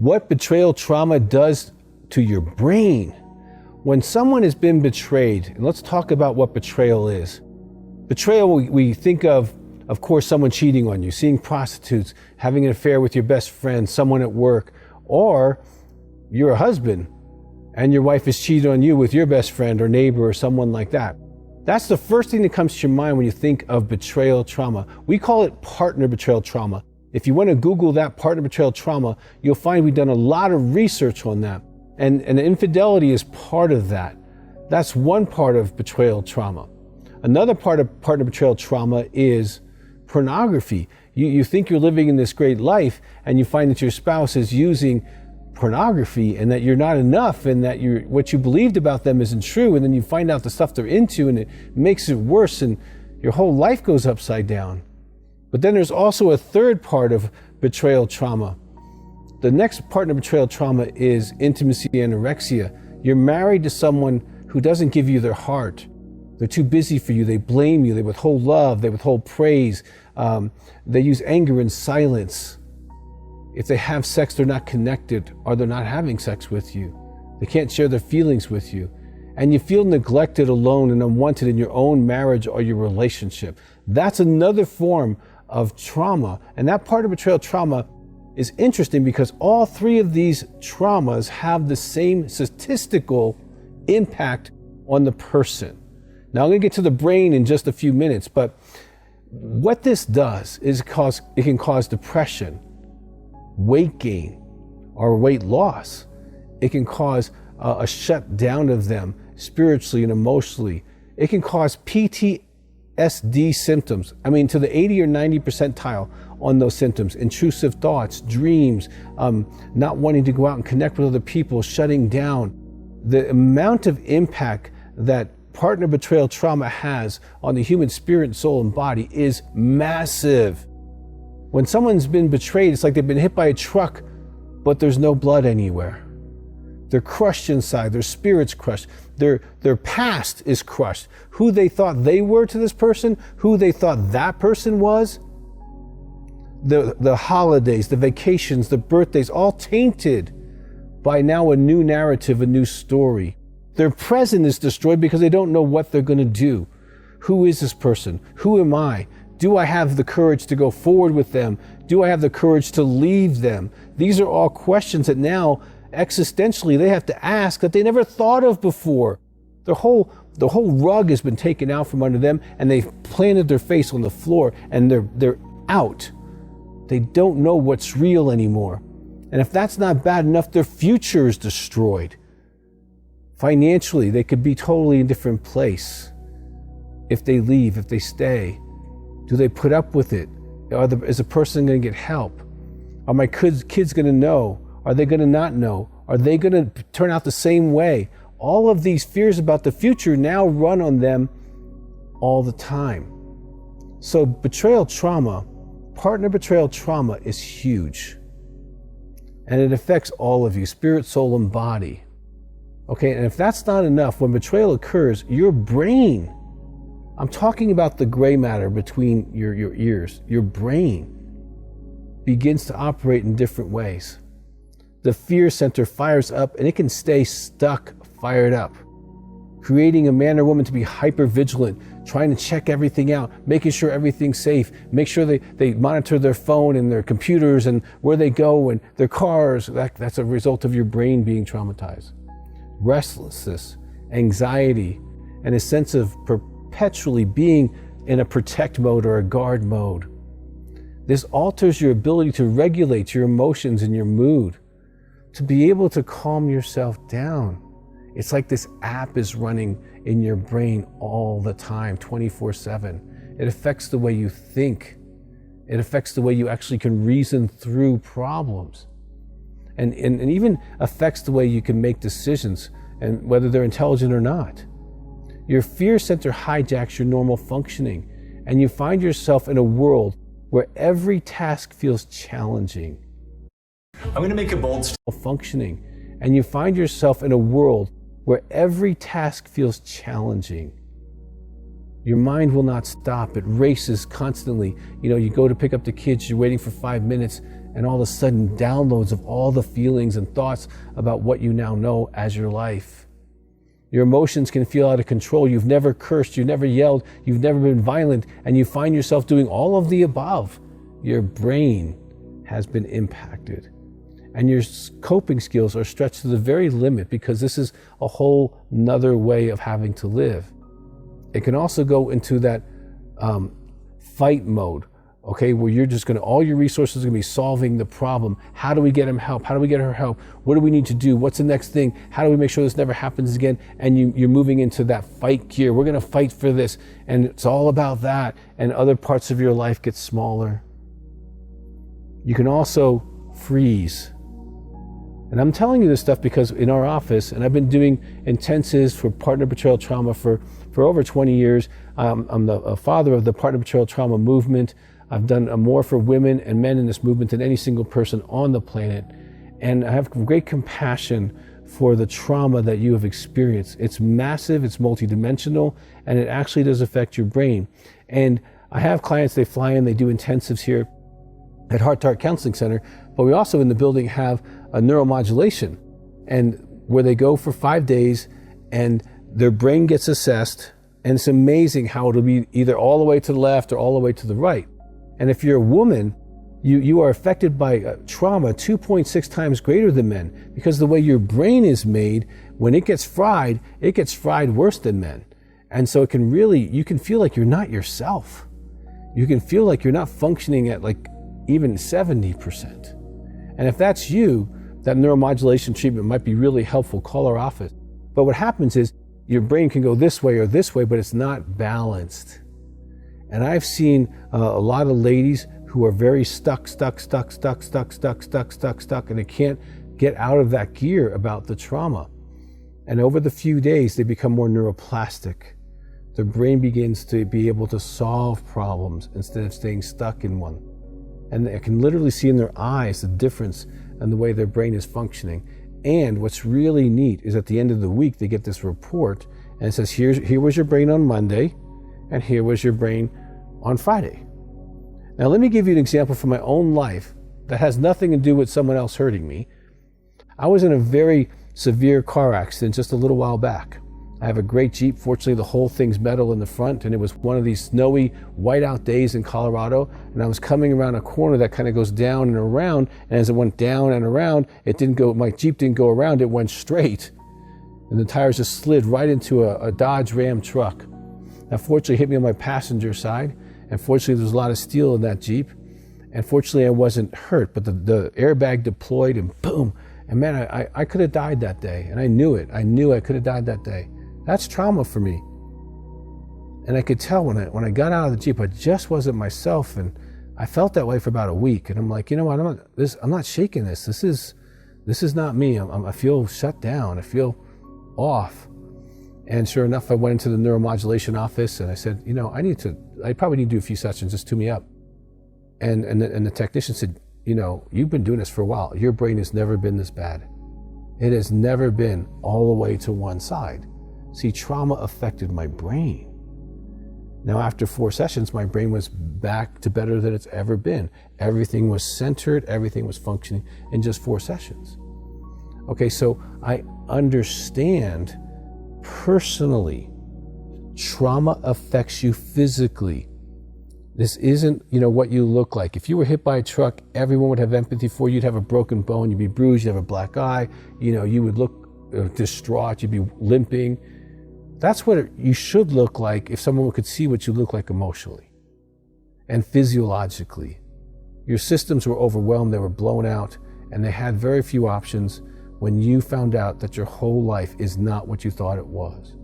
what betrayal trauma does to your brain. When someone has been betrayed, and let's talk about what betrayal is. Betrayal, we think of course, someone cheating on you, seeing prostitutes, having an affair with your best friend, someone at work, or you're a husband and your wife has cheated on you with your best friend or neighbor or someone like that. That's the first thing that comes to your mind when you think of betrayal trauma. We call it partner betrayal trauma. If you want to Google that, partner betrayal trauma, you'll find we've done a lot of research on that. And infidelity is part of that. That's one part of betrayal trauma. Another part of partner betrayal trauma is pornography. You think you're living in this great life and you find that your spouse is using pornography and that you're not enough and that what you believed about them isn't true, and then you find out the stuff they're into and it makes it worse and your whole life goes upside down. But then there's also a third part of betrayal trauma. The next partner betrayal trauma is intimacy anorexia. You're married to someone who doesn't give you their heart. They're too busy for you. They blame you. They withhold love. They withhold praise. They use anger and silence. If they have sex, they're not connected, or they're not having sex with you. They can't share their feelings with you. And you feel neglected, alone, and unwanted in your own marriage or your relationship. That's another form of trauma. And that part of betrayal trauma is interesting because all three of these traumas have the same statistical impact on the person. Now I'm going to get to the brain in just a few minutes, but what this does is it can cause depression, weight gain, or weight loss. It can cause a shutdown of them spiritually and emotionally. It can cause PTSD symptoms. I mean, to the 80 or 90 percentile on those symptoms: intrusive thoughts, dreams, not wanting to go out and connect with other people, shutting down. The amount of impact that partner betrayal trauma has on the human spirit, soul, and body is massive. When someone's been betrayed, it's like they've been hit by a truck, but there's no blood anywhere. They're crushed inside, their spirit's crushed, their past is crushed. Who they thought they were to this person, who they thought that person was, the holidays, the vacations, the birthdays, all tainted by now a new narrative, a new story. Their present is destroyed because they don't know what they're going to do. Who is this person? Who am I? Do I have the courage to go forward with them? Do I have the courage to leave them? These are all questions that now existentially they have to ask that they never thought of before. The whole rug has been taken out from under them, and they've planted their face on the floor, and they're out. They don't know what's real anymore. And if that's not bad enough, their future is destroyed. Financially, they could be totally in a different place. If they leave, if they stay, do they put up with it? Is a person going to get help? Are my kids going to know? Are they going to not know? Are they going to turn out the same way? All of these fears about the future now run on them all the time. So betrayal trauma, partner betrayal trauma, is huge. And it affects all of you, spirit, soul, and body. Okay, and if that's not enough, when betrayal occurs, your brain, I'm talking about the gray matter between your ears, your brain begins to operate in different ways. The fear center fires up, and it can stay stuck, fired up, creating a man or woman to be hyper vigilant, trying to check everything out, making sure everything's safe, make sure they monitor their phone and their computers and where they go and their cars. That's a result of your brain being traumatized. Restlessness, anxiety, and a sense of perpetually being in a protect mode or a guard mode. This alters your ability to regulate your emotions and your mood, to be able to calm yourself down. It's like this app is running in your brain all the time, 24/7. It affects the way you think. It affects the way you actually can reason through problems. And even affects the way you can make decisions, and whether they're intelligent or not. Your fear center hijacks your normal functioning, and you find yourself in a world where every task feels challenging. I'm going to make a bold functioning, and you find yourself in a world where every task feels challenging. Your mind will not stop. It races constantly. You go to pick up the kids, you're waiting for 5 minutes, and all of a sudden downloads of all the feelings and thoughts about what you now know as your life. Your emotions can feel out of control. You've never cursed, you've never yelled, you've never been violent, and you find yourself doing all of the above. Your brain has been impacted. And your coping skills are stretched to the very limit because this is a whole nother way of having to live. It can also go into that fight mode, okay, where you're just all your resources are gonna be solving the problem. How do we get him help? How do we get her help? What do we need to do? What's the next thing? How do we make sure this never happens again? And you're moving into that fight gear. We're gonna fight for this. And it's all about that. And other parts of your life get smaller. You can also freeze. And I'm telling you this stuff because in our office, and I've been doing intensives for partner betrayal trauma for over 20 years. I'm the father of the partner betrayal trauma movement. I've done more for women and men in this movement than any single person on the planet. And I have great compassion for the trauma that you have experienced. It's massive, it's multidimensional, and it actually does affect your brain. And I have clients, they fly in, they do intensives here at Heart to Heart Counseling Center, but we also in the building have a neuromodulation, and where they go for 5 days and their brain gets assessed, and it's amazing how it'll be either all the way to the left or all the way to the right. And if you're a woman, you are affected by trauma 2.6 times greater than men, because the way your brain is made, when it gets fried worse than men. And so it can really, you can feel like you're not yourself. You can feel like you're not functioning at like even 70%. And if that's you, that neuromodulation treatment might be really helpful. Call our office. But what happens is your brain can go this way or this way, but it's not balanced. And I've seen a lot of ladies who are very stuck, and they can't get out of that gear about the trauma. And over the few days, they become more neuroplastic. Their brain begins to be able to solve problems instead of staying stuck in one. And I can literally see in their eyes the difference in the way their brain is functioning. And what's really neat is at the end of the week, they get this report and it says, here was your brain on Monday, and here was your brain on Friday. Now, let me give you an example from my own life that has nothing to do with someone else hurting me. I was in a very severe car accident just a little while back. I have a great Jeep. Fortunately, the whole thing's metal in the front, and it was one of these snowy whiteout days in Colorado, and I was coming around a corner that kind of goes down and around, and as it went down and around, my Jeep didn't go around, it went straight, and the tires just slid right into a Dodge Ram truck. Now, fortunately, it hit me on my passenger side, and fortunately, there's a lot of steel in that Jeep, and fortunately, I wasn't hurt, but the airbag deployed, and boom, and man, I could have died that day, and I knew it. I knew I could have died that day. That's trauma for me. And I could tell when I got out of the Jeep, I just wasn't myself, and I felt that way for about a week. And I'm like, you know what? I'm not shaking this. This is not me. I feel shut down. I feel off. And sure enough, I went into the neuromodulation office and I said, you know, I probably need to do a few sessions. Just tune me up. And the technician said, you know, you've been doing this for a while. Your brain has never been this bad. It has never been all the way to one side. See, trauma affected my brain. Now, after 4 sessions, my brain was back to better than it's ever been. Everything was centered, everything was functioning in just 4 sessions. Okay, so I understand personally, trauma affects you physically. This isn't, you know, what you look like. If you were hit by a truck, everyone would have empathy for you. You'd have a broken bone, you'd be bruised, you'd have a black eye, you know, you would look distraught, you'd be limping. That's what you should look like if someone could see what you look like emotionally and physiologically. Your systems were overwhelmed, they were blown out, and they had very few options when you found out that your whole life is not what you thought it was.